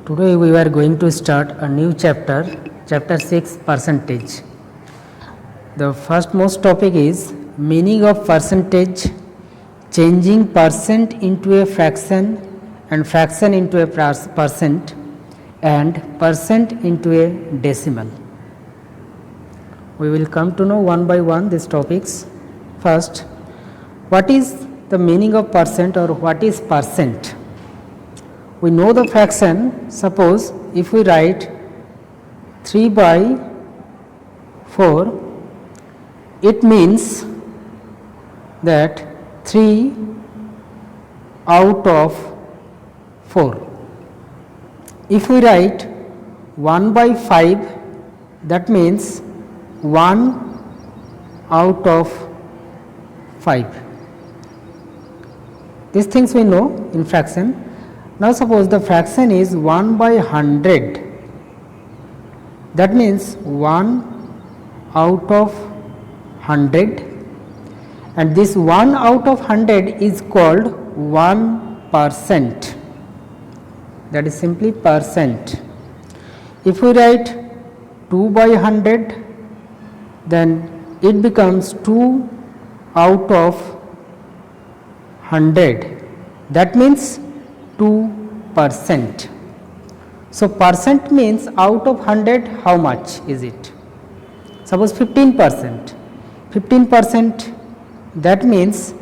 Today we are going to start a new chapter, chapter 6, percentage. The first most topic is meaning of percentage, changing percent into a fraction and fraction into a percent and percent into a decimal. We will come to know one by one these topics. First, what is the meaning of percent or what is percent? We know the fraction. Suppose if we write 3 by 4, it means that 3 out of 4. If we write 1 by 5, that means 1 out of 5. These things we know in fraction. Now suppose the fraction is 1 by 100, that means 1 out of 100, and this 1 out of 100 is called 1%, that is simply percent. If we write 2 by 100, then it becomes 2 out of 100, that means 2%. So percent means out of 100 how much is it? Suppose 15%. 15%, that means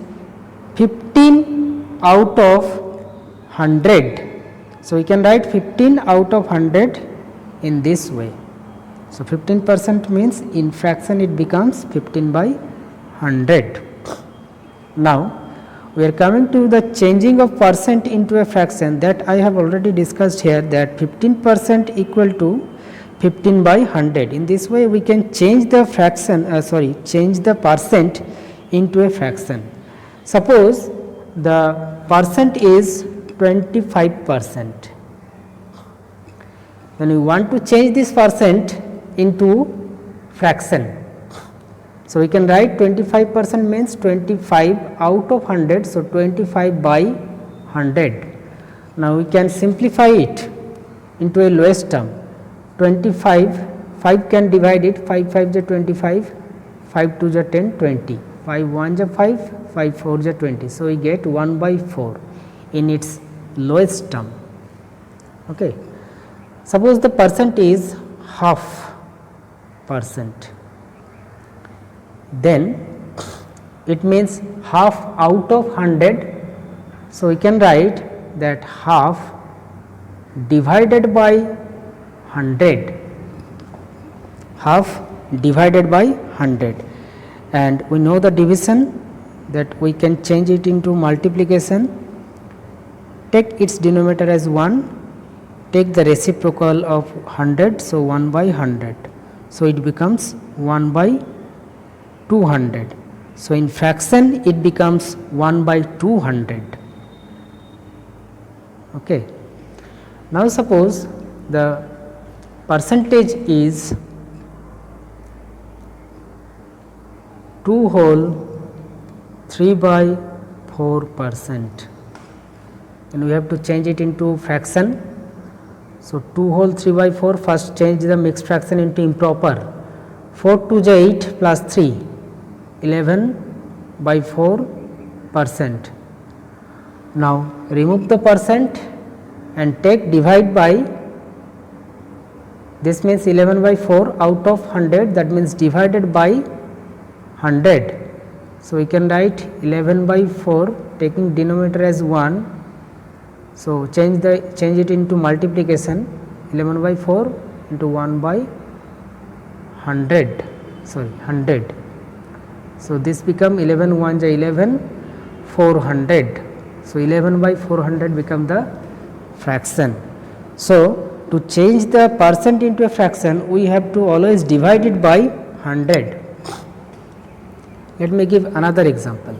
15 out of 100. So we can write 15 out of 100 in this way. So 15% means in fraction it becomes 15 by 100. Now we are coming to the changing of percent into a fraction, that I have already discussed here, that 15% equal to 15 by 100. In this way we can change the fraction, change the percent into a fraction. Suppose the percent is 25%. Then we want to change this percent into fraction. So we can write 25% means 25 out of 100, so 25 by 100. Now we can simplify it into a lowest term. 25, 5 can divide it, 5 5 is 25, 5 2 is 10, 20, 5 1 is 5, 5 4 is 20. So we get 1 by 4 in its lowest term. Okay. Suppose the percent is half percent, then it means half out of 100. So we can write that half divided by 100, half divided by 100, and we know the division, that we can change it into multiplication. Take its denominator as 1, take the reciprocal of 100, so 1 by 100, so it becomes 1 by 200. So in fraction it becomes 1 by 200. Okay. Now suppose the percentage is 2 whole 3 by 4%, and we have to change it into fraction. So 2 whole 3 by 4, first change the mixed fraction into improper. 4 2 is 8 plus 3, 11 by 4%. Now remove the percent and take divide by, this means 11 by 4 out of 100, that means divided by 100. So we can write 11 by 4 taking denominator as 1. So change it into multiplication, 11 by 4 into 1 by 100. So this become 11 1 is 11, 400. So 11 by 400 become the fraction. So to change the percent into a fraction, we have to always divide it by 100. Let me give another example.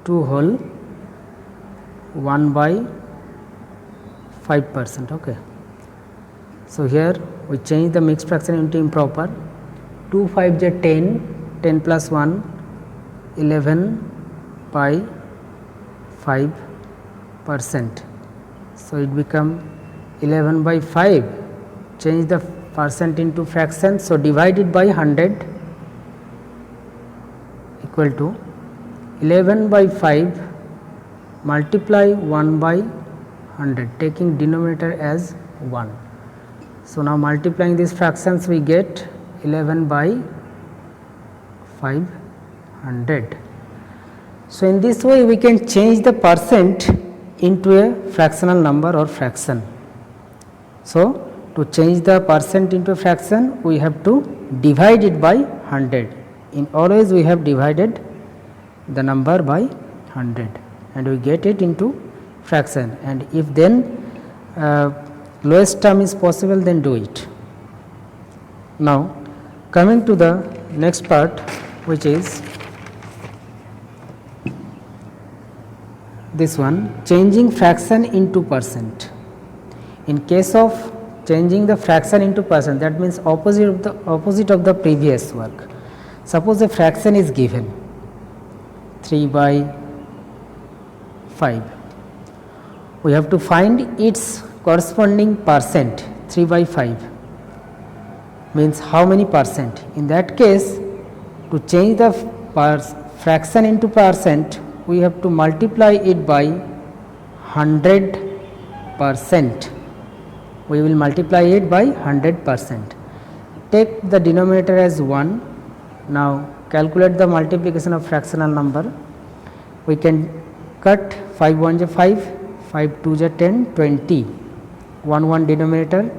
2 whole 1 by 5%. Okay. So here we change the mixed fraction into improper. 2 5 is 10, 10 plus 1, 11 by 5%. So it become 11 by 5. Change the percent into fraction. So divided by 100 equal to 11 by 5 multiply 1 by 100, taking denominator as 1. So now multiplying these fractions we get 11 by 500. So in this way we can change the percent into a fractional number or fraction. So to change the percent into a fraction we have to divide it by 100. In always we have divided the number by 100 and we get it into fraction, and if then lowest term is possible, then do it. Now coming to the next part, which is this one, changing fraction into percent. In case of changing the fraction into percent, that means opposite of the previous work. Suppose a fraction is given 3 by 5. We have to find its corresponding percent. 3 by 5 means how many percent? In that case, to change the fraction into percent, we have to multiply it by 100%. We will multiply it by 100%. Take the denominator as 1. Now calculate the multiplication of fractional number. We can cut 5 1 is 5, 5 2 is 10, 20, 1 denominator,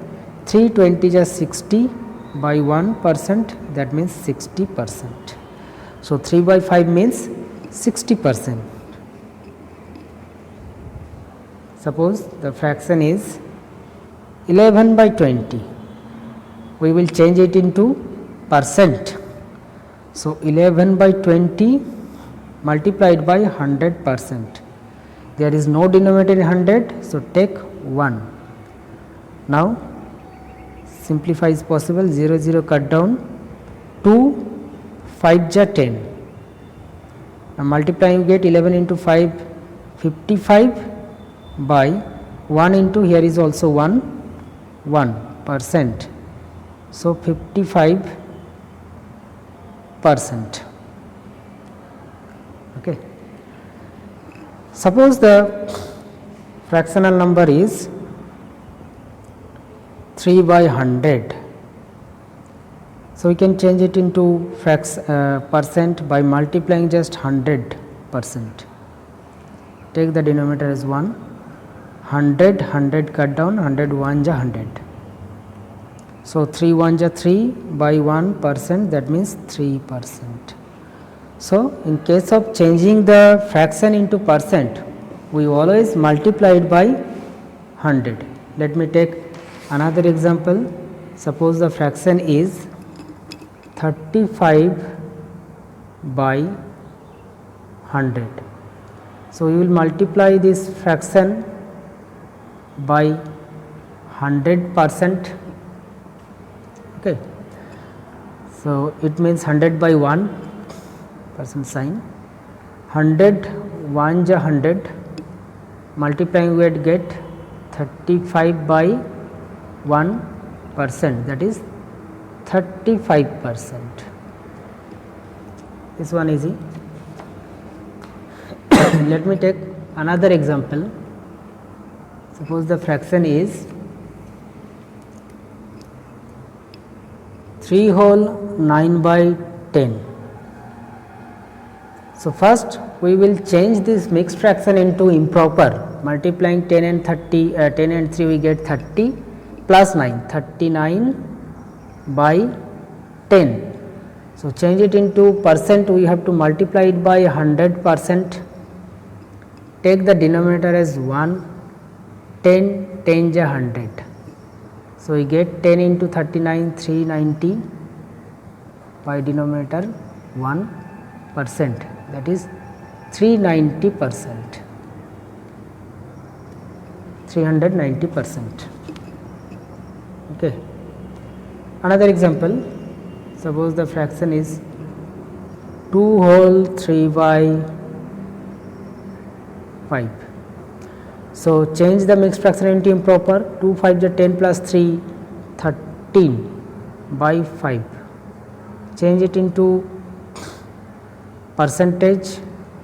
3 20 is 60 by 1%, that means 60%. So 3 by 5 means 60%. Suppose the fraction is 11 by 20. We will change it into percent. So 11 by 20 multiplied by 100%. There is no denominator in 100, so take 1. Now simplify is possible, 0 0 cut down, 2 5 is 10. Now multiplying you get 11 into 5, 55 by 1 into, here is also 1, 1%. So 55%. Okay. Suppose the fractional number is 3 by 100. So we can change it into percent by multiplying just 100%. Take the denominator as 1. 100 cut down, 100 1 is 100. So 3 1 is 3 by 1%, that means 3%. So in case of changing the fraction into percent, we always multiply it by 100. Let me take another example. Suppose the fraction is 35 by 100. So we will multiply this fraction by 100%. Okay. So it means 100 by 1% sign. 100 1 is 100. Multiplying we would get 35 by 1%, that is 35%. This one easy. Let me take another example. Suppose the fraction is 3 whole 9 by 10. So first we will change this mixed fraction into improper. Multiplying 10 and 30, 10 and 3 we get 30 plus 9, 39 by 10. So change it into percent, we have to multiply it by 100%. Take the denominator as 1, 10 is 100. So we get 10 into 39, 390 by denominator 1%, that is 390%. 390%. Okay. Another example. Suppose the fraction is 2 whole 3 by 5. So change the mixed fraction into improper. 2 5 is 10 plus 3, 13 by 5. Change it into percentage,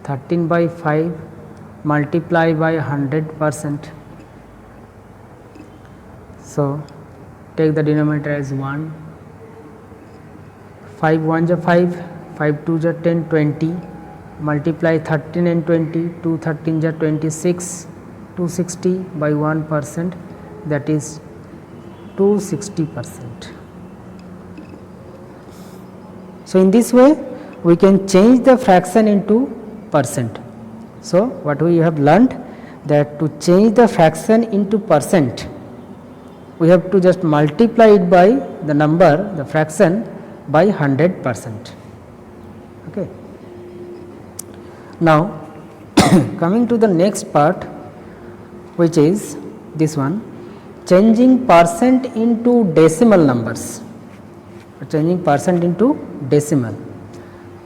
13 by 5 multiply by 100%. So take the denominator as 1. 5 1 is 5, 5 2 is 10, 20. Multiply 13 and 20, 2 13 is 26, 260 by 1%, that is 260%. So in this way we can change the fraction into percent. So what we have learned, that to change the fraction into percent, we have to just multiply it by the number, the fraction, by 100%. Okay. Now coming to the next part, which is this one, changing percent into decimal numbers. Changing percent into decimal.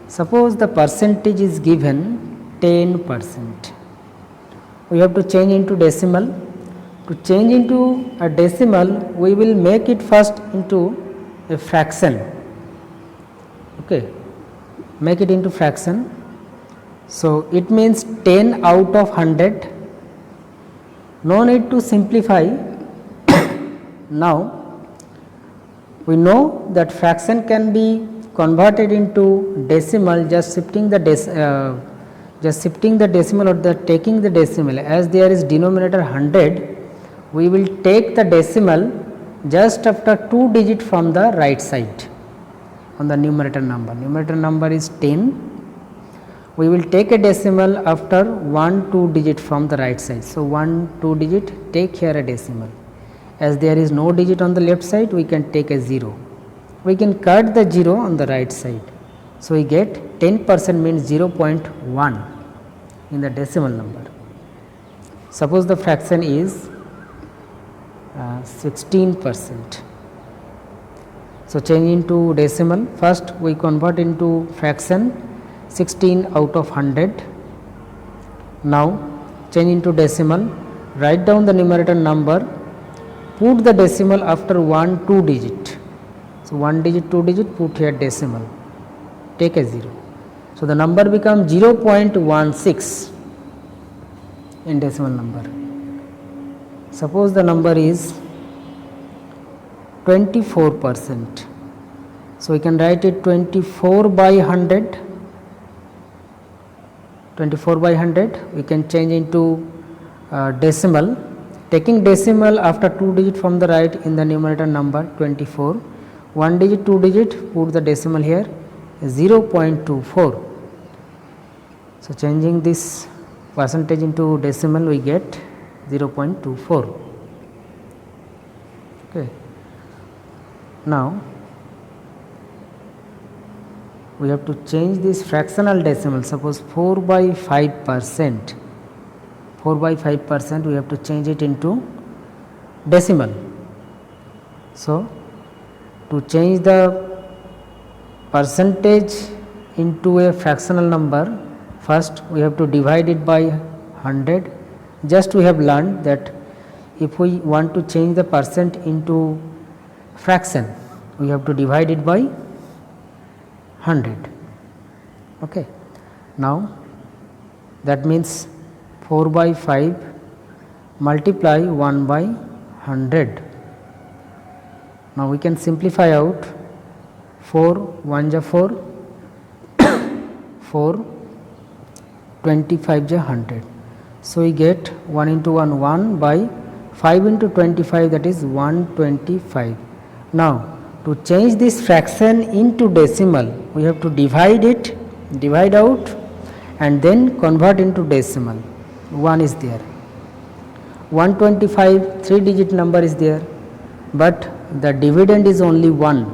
Suppose the percentage is given 10%. We have to change into decimal. To change into a decimal, we will make it first into a fraction. Okay, make it into fraction. So it means 10 out of 100. No need to simplify. Now we know that fraction can be converted into decimal just shifting the decimal, or taking the decimal. As there is denominator 100, we will take the decimal just after 2 digit from the right side on the numerator number. Numerator number is 10. We will take a decimal after 1 2 digit from the right side. So 1 2 digit, take here a decimal. As there is no digit on the left side, we can take a 0. We can cut the 0 on the right side. So we get 10% means 0.1 in the decimal number. Suppose the fraction is 16%. So change into decimal. First we convert into fraction, 16 out of 100. Now change into decimal. Write down the numerator number. Put the decimal after 1 2 digit. So 1 digit 2 digit, put here decimal. Take a 0. So the number becomes 0.16 in decimal number. Suppose the number is 24%. So we can write it 24 by 100. 24 by 100. We can change into decimal. Taking decimal after 2 digit from the right in the numerator number 24. 1 digit 2 digit, put the decimal here, 0.24. So changing this percentage into decimal, we get 0.24. Okay. Now we have to change this fractional decimal. Suppose 4 by 5%. 4 by 5%, we have to change it into decimal. So to change the percentage into a fractional number, first we have to divide it by 100. Just we have learned that if we want to change the percent into fraction, we have to divide it by 100. Okay. Now that means 4 by 5 multiply 1 by 100. Now we can simplify out. 4 1 is 4, 4 25 is 100. So we get 1 into 1 1 by 5 into 25, that is 125. Now to change this fraction into decimal, we have to divide it, divide out, and then convert into decimal. 1 is there. 125 3 digit number is there, but the dividend is only 1.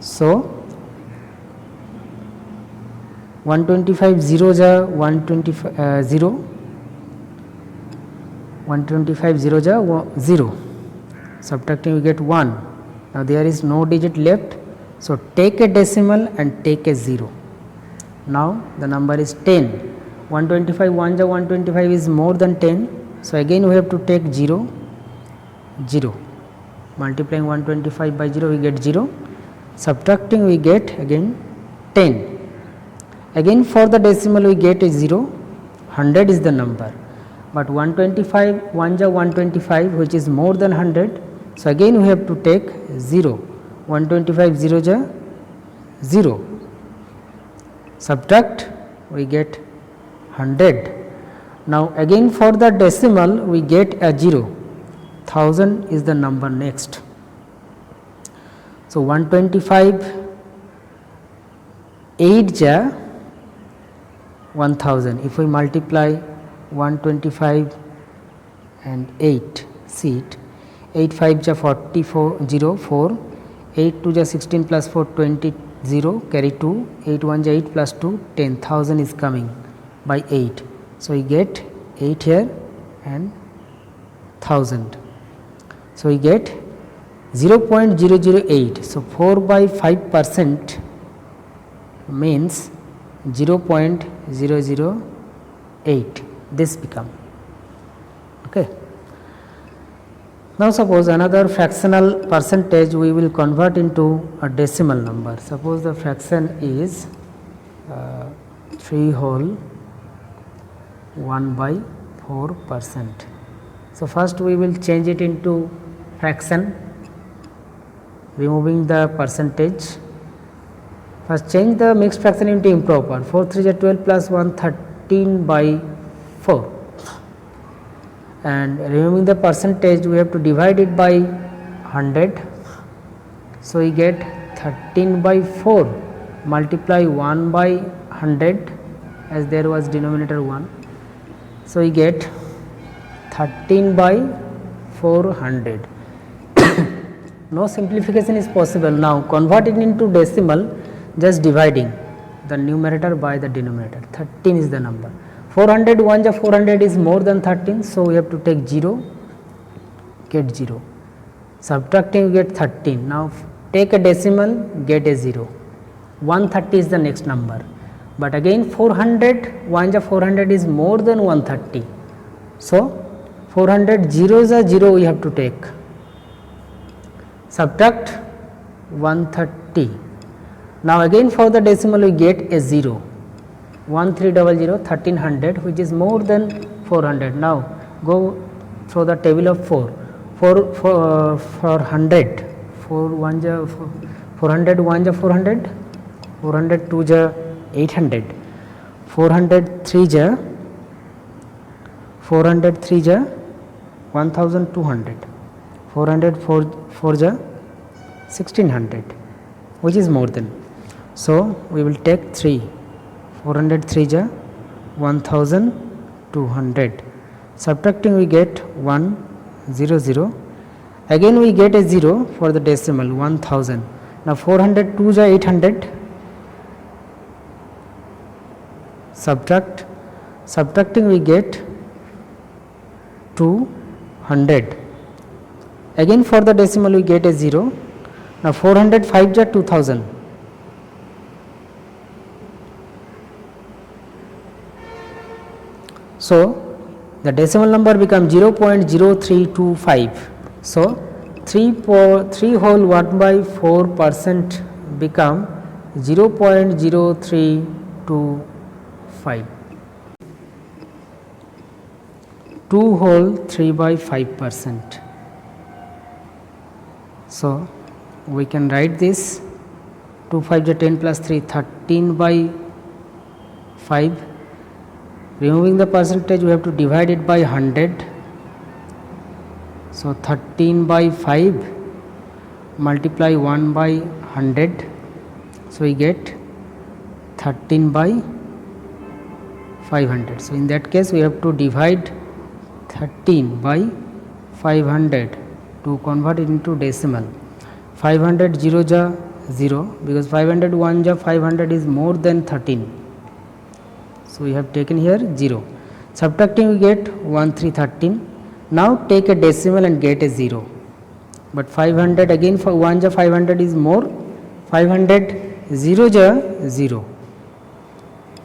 So 125 0 is 125 0, 125 0 is 0. Subtracting we get 1. Now there is no digit left, so take a decimal and take a 0. Now the number is 10. 125 1 is 125 is more than 10. So again we have to take 0, 0. Multiplying 125 by 0 we get 0. Subtracting we get again 10. Again for the decimal we get a 0. 100 is the number. But 125, 1 ja 125 which is more than 100. So again we have to take 0. 125 0 ja 0. Subtract we get 100. Now again for the decimal we get a 0. 1000 is the number next. So 125 8 ja 1000. If we multiply 125 and 8, see it, 8 5 ja 44 0 4, 8 2 ja 16 plus 4 20 0, carry 2, 8 1 ja 8 plus 2 10,000 is coming by 8. So we get 8 here and 1000. So we get 0.008. So 4 by 5% means 0.008. This become okay. Now suppose another fractional percentage we will convert into a decimal number. Suppose the fraction is 3 whole 1 by 4%. So first we will change it into fraction, removing the percentage. First change the mixed fraction into improper. 4 3 is 12 plus 1 13 by 4, and removing the percentage we have to divide it by 100. So we get 13 by 4, multiply 1 by 100 as there was denominator 1. So we get 13 by 400. No simplification is possible. Now convert it into decimal, just dividing the numerator by the denominator. 13 is the number. 400 1 ja 400 is more than 13, so we have to take 0, get 0. Subtracting we get 13. Now take a decimal, get a 0. 130 is the next number. But again 400 1 ja 400 is more than 130. So 400 zeros are 0 we have to take. Subtract 130. Now again for the decimal we get a 0. 1300 1300 which is more than 400. Now go through the table of 4. 400. 4 1 ja 400 1 ja 400. 400 2 ja 800. 400 3 ja 1200. 400 4 ja 1600 which is more than. So we will take 3. 400 3 ja 1200. Subtracting we get 100. Again we get a 0 for the decimal 1000. Now 400 2 ja 800. Subtracting we get 200. Again for the decimal we get a 0. Now 400 5 ja 2000. So the decimal number becomes 0.0325. So 3 whole 1 by 4% become 0.0325. 2 whole 3 by 5%. So we can write this 2 5 is 10 plus 3 13 by 5. Removing the percentage we have to divide it by 100. So 13 by 5 multiply 1 by 100. So we get 13 by 500. So in that case we have to divide 13 by 500 to convert it into decimal. 500 0 ja 0, because 500 1 ja 500 is more than 13. So we have taken here 0. Subtracting we get 1313. Now take a decimal and get a 0. But 500 again for 1 ja 500 is more. 500 0 ja 0.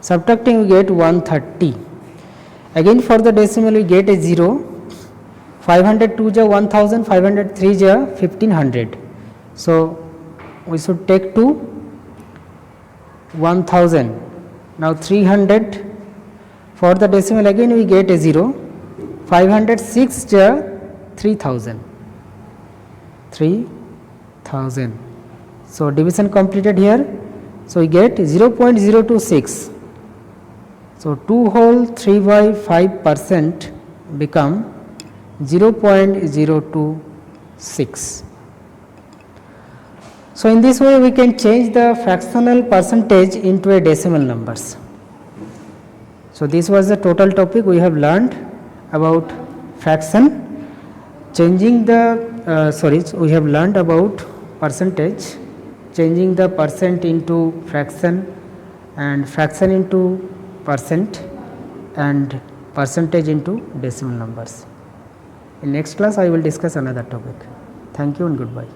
Subtracting we get 130. Again for the decimal we get a 0. 502 ja 1000, 503 ja 1500. So we should take to 1000. Now 300 for the decimal, again we get a 0. 506 ja 3000. 3000. So division completed here. So we get 0.026. So 2 whole 3 by 5% become 0.026. So in this way we can change the fractional percentage into a decimal numbers. So this was the total topic we have learned about fraction. Changing the we have learned about percentage, changing the percent into fraction and fraction into percent and percentage into decimal numbers. In next class I will discuss another topic. Thank you and goodbye.